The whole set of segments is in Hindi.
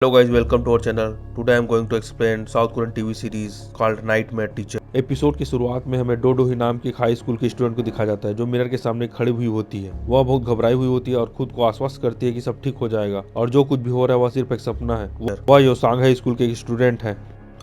Hello guys, welcome to our channel. Today I am going to explain South Korean TV series called Nightmare Teacher. Episode की शुरुआत में हमें डोडो ही नाम की एक हाई स्कूल की स्टूडेंट को दिखाया जाता है जो मिरर के सामने खड़ी हुई होती है। वह बहुत घबराई हुई होती है और खुद को आश्वस्त करती है कि सब ठीक हो जाएगा और जो कुछ भी हो रहा है वह सिर्फ एक सपना है। वह योसांग हाई स्कूल के एक स्टूडेंट है।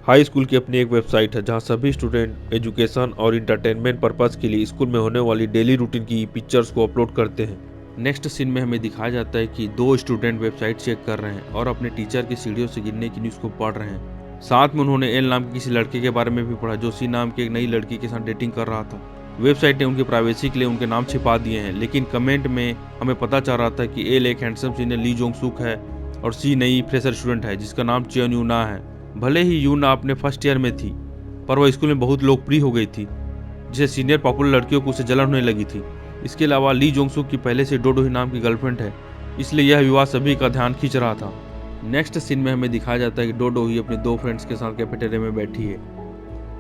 हाई स्कूल की अपनी एक वेबसाइट है जहां सभी स्टूडेंट एजुकेशन और इंटरटेनमेंट पर्पज के लिए स्कूल में होने वाली डेली रूटीन की पिक्चर्स को अपलोड करते हैं। नेक्स्ट सीन में हमें दिखाया जाता है कि दो स्टूडेंट वेबसाइट चेक कर रहे हैं और अपने टीचर की सीढ़ियों से गिरने की न्यूज़ को पढ़ रहे हैं। साथ में उन्होंने एल नाम के किसी लड़के के बारे में भी पढ़ा जो सी नाम की एक नई लड़की के साथ डेटिंग कर रहा था। वेबसाइट ने उनकी प्राइवेसी के लिए उनके नाम छिपा दिए हैं, लेकिन कमेंट में हमें पता चल रहा था कि एल एक हैंडसम सीनियर ली जोंग सुक है और सी नई फ्रेशर स्टूडेंट है जिसका नाम चेन यूना है। भले ही यूना अपने फर्स्ट ईयर में थी पर वह स्कूल में बहुत लोकप्रिय हो गई थी जिसे सीनियर पॉपुलर लड़कियों को उसे जलन होने लगी थी। इसके अलावा ली जोंग सुक की पहले से डोडो ही नाम की गर्लफ्रेंड है, इसलिए यह विवाह सभी का ध्यान खींच रहा था। नेक्स्ट सीन में हमें दिखाया जाता है कि डोडो ही अपने दो फ्रेंड्स के साथ कैफेटेरिया में बैठी है।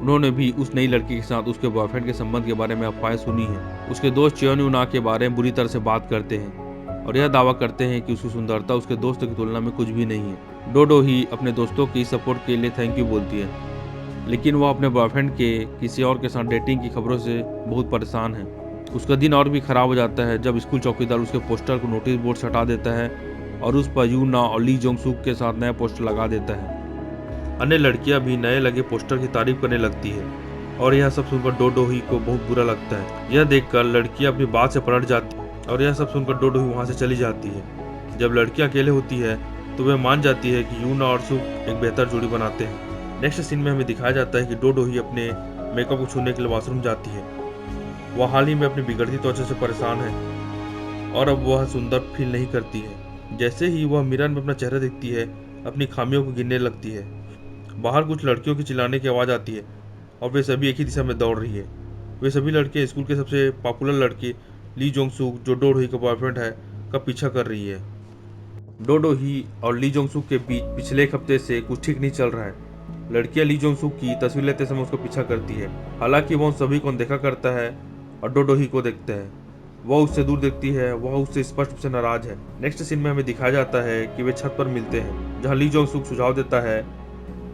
उन्होंने भी उस नई लड़की के साथ उसके बॉयफ्रेंड के संबंध के बारे में अफवाहें सुनी है। उसके दोस्त चेन यूना के बारे में बुरी तरह से बात करते हैं और यह दावा करते हैं कि उसकी सुंदरता उसके दोस्त की तुलना में कुछ भी नहीं है। डोडो ही अपने दोस्तों की सपोर्ट के लिए थैंक यू बोलती है, लेकिन वह अपने बॉयफ्रेंड के किसी और के साथ डेटिंग की खबरों से बहुत परेशान है। उसका दिन और भी खराब हो जाता है जब स्कूल चौकीदार उसके पोस्टर को नोटिस बोर्ड से हटा देता है और उस पर यूना और ली जोंग सुक के साथ नया पोस्टर लगा देता है। अन्य लड़कियां भी नए लगे पोस्टर की तारीफ करने लगती है और यह सब सुनकर डोडो ही को बहुत बुरा लगता है। यह देखकर लड़कियां अपनी बात से पलट जाती और यह सब सुनकर डोडो ही वहां से चली जाती है। जब लड़कियां अकेले होती है तो वह मान जाती है कि यूना और सुक एक बेहतर जोड़ी बनाते हैं। नेक्स्ट सीन में हमें दिखाया जाता है कि डोडो ही अपने मेकअप को छूने के लिए वॉशरूम जाती है। वह हाल ही में अपनी बिगड़ती त्वचा से परेशान है और अब वह सुंदर फील नहीं करती है। जैसे ही वह मिरर में अपना चेहरा देखती है अपनी खामियों को गिनने लगती है। बाहर कुछ लड़कियों की चिल्लाने की आवाज़ आती है और वे सभी एक ही दिशा में दौड़ रही है। वे सभी लड़के स्कूल के सबसे पॉपुलर लड़के ली जोंग सुक जो डोडो ही का बॉयफ्रेंड है का पीछा कर रही है। डोडो ही और ली जोंग सुक के बीच पिछले एक हफ्ते से कुछ ठीक नहीं चल रहा है। लड़कियां ली जोंग सुक की तस्वीर लेते समय उसको पीछा करती है, हालांकि वह उन सभी को देखा करता है और डोडो ही को देखता है। वह उससे दूर देखती है, वह उससे स्पष्ट रूप से नाराज है। नेक्स्ट सीन में हमें दिखाया जाता है कि वे छत पर मिलते हैं जहां ली जोंग सुक सुझाव देता है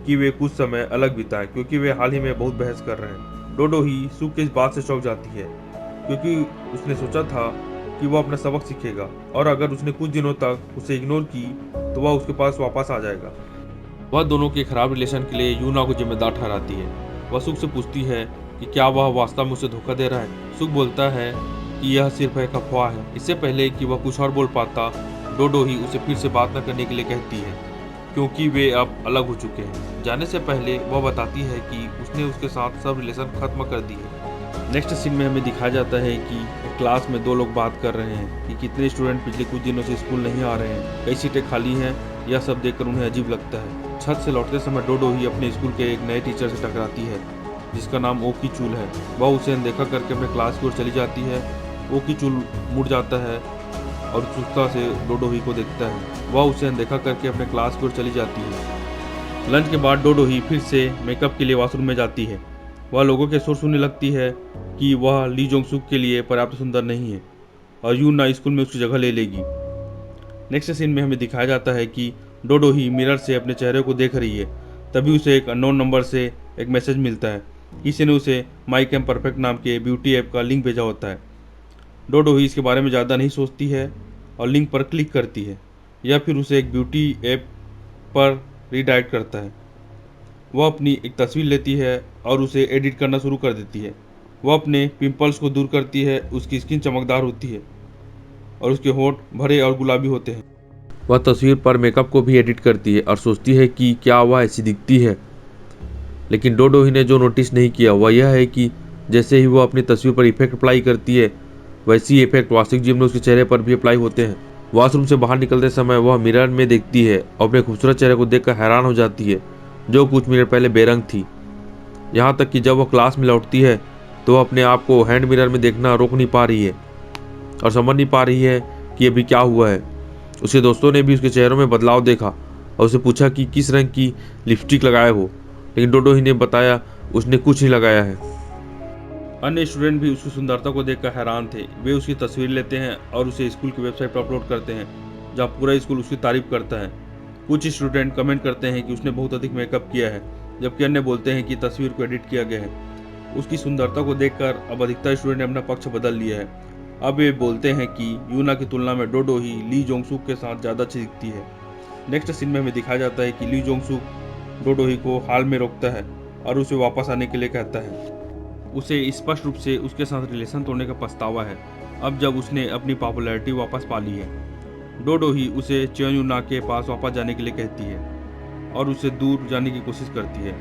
कि वे कुछ समय अलग बिताएं क्योंकि वे हाल ही में बहुत बहस कर रहे हैं। डोडो ही सुक के इस बात से चौंक जाती है क्योंकि उसने सोचा था कि वह अपना सबक सीखेगा और अगर उसने कुछ दिनों तक उसे इग्नोर की तो वह उसके पास वापस आ जाएगा। वह दोनों के खराब रिलेशन के लिए यूना को जिम्मेदार ठहराती है। वह सुक से पूछती है कि क्या वह वास्तव में उसे धोखा दे रहा है। सुक बोलता है कि यह सिर्फ एक अफवाह है। इससे पहले कि वह कुछ और बोल पाता, डोडो ही उसे फिर से बात न करने के लिए कहती है क्योंकि वे अब अलग हो चुके हैं। जाने से पहले वह बताती है कि उसने उसके साथ सब रिलेशन खत्म कर दिए। नेक्स्ट सीन में हमें दिखाया जाता है कि क्लास में दो लोग बात कर रहे हैं कि कितने स्टूडेंट पिछले कुछ दिनों से स्कूल नहीं आ रहे हैं, कई सीटें खाली हैं। यह सब देखकर उन्हें अजीब लगता है। छत से लौटते समय डोडो ही अपने स्कूल के एक नए टीचर से टकराती है जिसका नाम ओकी चूल है। वह उसे अनदेखा करके अपने क्लास की ओर चली जाती है। ओकी चूल मुड़ जाता है और उत्सुकता से डोडो ही को देखता है। वह उसे अनदेखा करके अपने क्लास की ओर चली जाती है। लंच के बाद डोडो ही फिर से मेकअप के लिए वॉशरूम में जाती है। वह लोगों के शोर सुनने लगती है कि वह ली जोंग सुक के लिए पर्याप्त सुंदर नहीं है और यूना स्कूल में उसकी जगह ले लेगी। नेक्स्ट सीन में हमें दिखाया जाता है कि डोडो ही मिरर से अपने चेहरे को देख रही है। तभी उसे एक अननोन नंबर से एक मैसेज मिलता है। किसी ने उसे माई कैम परफेक्ट नाम के ब्यूटी ऐप का लिंक भेजा होता है। डोडो ही इसके बारे में ज़्यादा नहीं सोचती है और लिंक पर क्लिक करती है। यह फिर उसे एक ब्यूटी ऐप पर रीडायरेक्ट करता है। वह अपनी एक तस्वीर लेती है और उसे एडिट करना शुरू कर देती है। वह अपने पिंपल्स को दूर करती है। उसकी स्किन चमकदार होती है और उसके होंठ भरे और गुलाबी होते हैं। वह तस्वीर पर मेकअप को भी एडिट करती है और सोचती है कि क्या वह ऐसी दिखती है। लेकिन डोडो ही ने जो नोटिस नहीं किया वह यह है कि जैसे ही वह अपनी तस्वीर पर इफेक्ट अप्लाई करती है वैसी इफेक्ट वास्तविक जीवन में उसके चेहरे पर भी अप्लाई होते हैं। वॉशरूम से बाहर निकलते समय वह मिरर में देखती है और अपने खूबसूरत चेहरे को देखकर हैरान हो जाती है जो कुछ मिनट पहले बेरंग थी। यहाँ तक कि जब वह क्लास में लौटती है तो वह अपने आप को हैंड मिरर में देखना रोक नहीं पा रही है और समझ नहीं पा रही है कि अभी क्या हुआ है। उसके दोस्तों ने भी उसके चेहरों में बदलाव देखा और उसे पूछा कि किस रंग की लिपस्टिक लगाए हो, लेकिन डोडो ही ने बताया उसने कुछ नहीं लगाया है। अन्य स्टूडेंट भी उसकी सुंदरता को देखकर हैरान थे। वे उसकी तस्वीर लेते हैं और उसे स्कूल की वेबसाइट पर अपलोड करते हैं जहाँ पूरा स्कूल उसकी तारीफ करता है। कुछ स्टूडेंट कमेंट करते हैं कि उसने बहुत अधिक मेकअप किया है, जबकि अन्य बोलते हैं कि तस्वीर को एडिट किया गया है। उसकी सुंदरता को देखकर अब अधिकतर स्टूडेंट ने अपना पक्ष बदल लिया है। अब वे बोलते हैं कि यूना की तुलना में डोडो ही ली जोंग सूक के साथ ज़्यादा अच्छी दिखती है। नेक्स्ट सीन में हमें दिखाया जाता है कि ली जोंग सूक डोडो ही को हाल में रोकता है और उसे वापस आने के लिए कहता है। उसे स्पष्ट रूप से उसके साथ रिलेशन तोड़ने का पछतावा है, अब जब उसने अपनी पॉपुलैरिटी वापस पा ली है। डोडो ही उसे चेन यूना के पास वापस जाने के लिए कहती है और उसे दूर जाने की कोशिश करती है,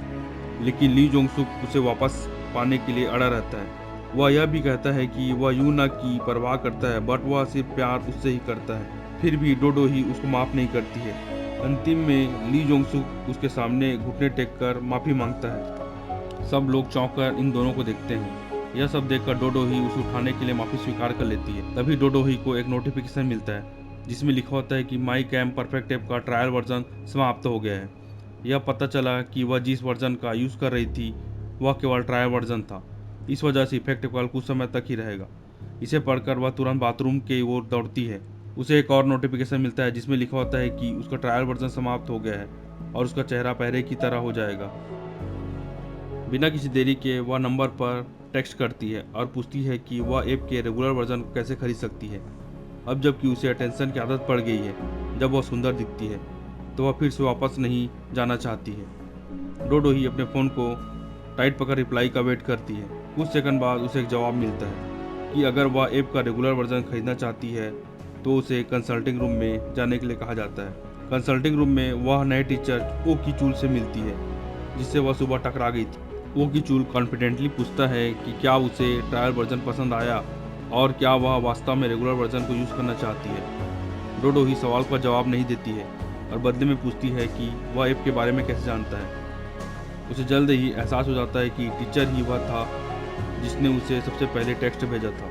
लेकिन ली जोंग सूक उसे वापस पाने के लिए अड़ा रहता है। वह यह भी कहता है कि वह यूना की परवाह करता है, बट वह सिर्फ प्यार उससे ही करता है। फिर भी डोडो ही उसको माफ नहीं करती है। अंतिम में ली जोंग सूक उसके सामने घुटने टेक कर माफी मांगता है। सब लोग चौंक कर इन दोनों को देखते हैं। यह सब देखकर डोडो ही उसे उठाने के लिए माफी स्वीकार कर लेती है। तभी डोडो ही को एक नोटिफिकेशन मिलता है जिसमें लिखा होता है कि माई कैम परफेक्ट ऐप का ट्रायल वर्जन समाप्त हो गया है। यह पता चला कि वह जिस वर्जन का यूज़ कर रही थी वह केवल ट्रायल वर्जन था। इस वजह से इफेक्ट कॉल कुछ समय तक ही रहेगा। इसे पढ़कर वह तुरंत बाथरूम की ओर दौड़ती है। उसे एक और नोटिफिकेशन मिलता है जिसमें लिखा होता है कि उसका ट्रायल वर्जन समाप्त हो गया है और उसका चेहरा पहले की तरह हो जाएगा। बिना किसी देरी के वह नंबर पर टेक्स्ट करती है और पूछती है कि वह ऐप के रेगुलर वर्जन को कैसे खरीद सकती है। अब जबकि उसे अटेंशन की आदत पड़ गई है, जब वह सुंदर दिखती है तो वह फिर से वापस नहीं जाना चाहती है। डोडो ही अपने फ़ोन को टाइट पकड़ रिप्लाई का वेट करती है। कुछ सेकंड बाद उसे एक जवाब मिलता है कि अगर वह ऐप का रेगुलर वर्जन खरीदना चाहती है तो उसे कंसल्टिंग रूम में जाने के लिए कहा जाता है। कंसल्टिंग रूम में वह नए टीचर ओ की चूल से मिलती है जिससे वह सुबह टकरा गई थी। ओ की चूल कॉन्फिडेंटली पूछता है कि क्या उसे ट्रायल वर्जन पसंद आया और क्या वह वास्तव में रेगुलर वर्जन को यूज़ करना चाहती है। डोडो ही सवाल का जवाब नहीं देती है और बदले में पूछती है कि वह ऐप के बारे में कैसे जानता है। उसे जल्द ही एहसास हो जाता है कि टीचर ही वह था जिसने उसे सबसे पहले टेक्स्ट भेजा था।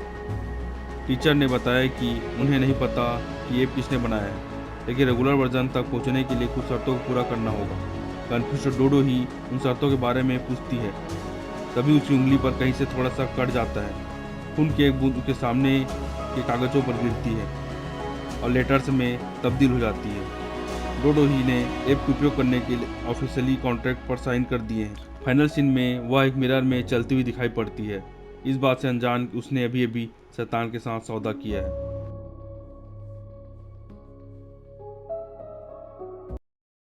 टीचर ने बताया कि उन्हें नहीं पता कि ऐप किसने बनाया है, लेकिन रेगुलर वर्जन तक पहुंचने के लिए कुछ शर्तों को पूरा करना होगा। कन्फ्यूज डोडो ही उन शर्तों के बारे में पूछती है। तभी उसकी उंगली पर कहीं से थोड़ा सा कट जाता है। खून की एक बूंद उसके सामने के कागजों पर गिरती है और लेटर्स में तब्दील हो जाती है। डोडो ही ने ऐप का उपयोग करने के लिए ऑफिशियली कॉन्ट्रैक्ट पर साइन कर दिए हैं। फाइनल सीन में वह एक मिरर में चलती हुई दिखाई पड़ती है, इस बात से अनजान कि उसने अभी अभी शैतान के साथ सौदा किया है।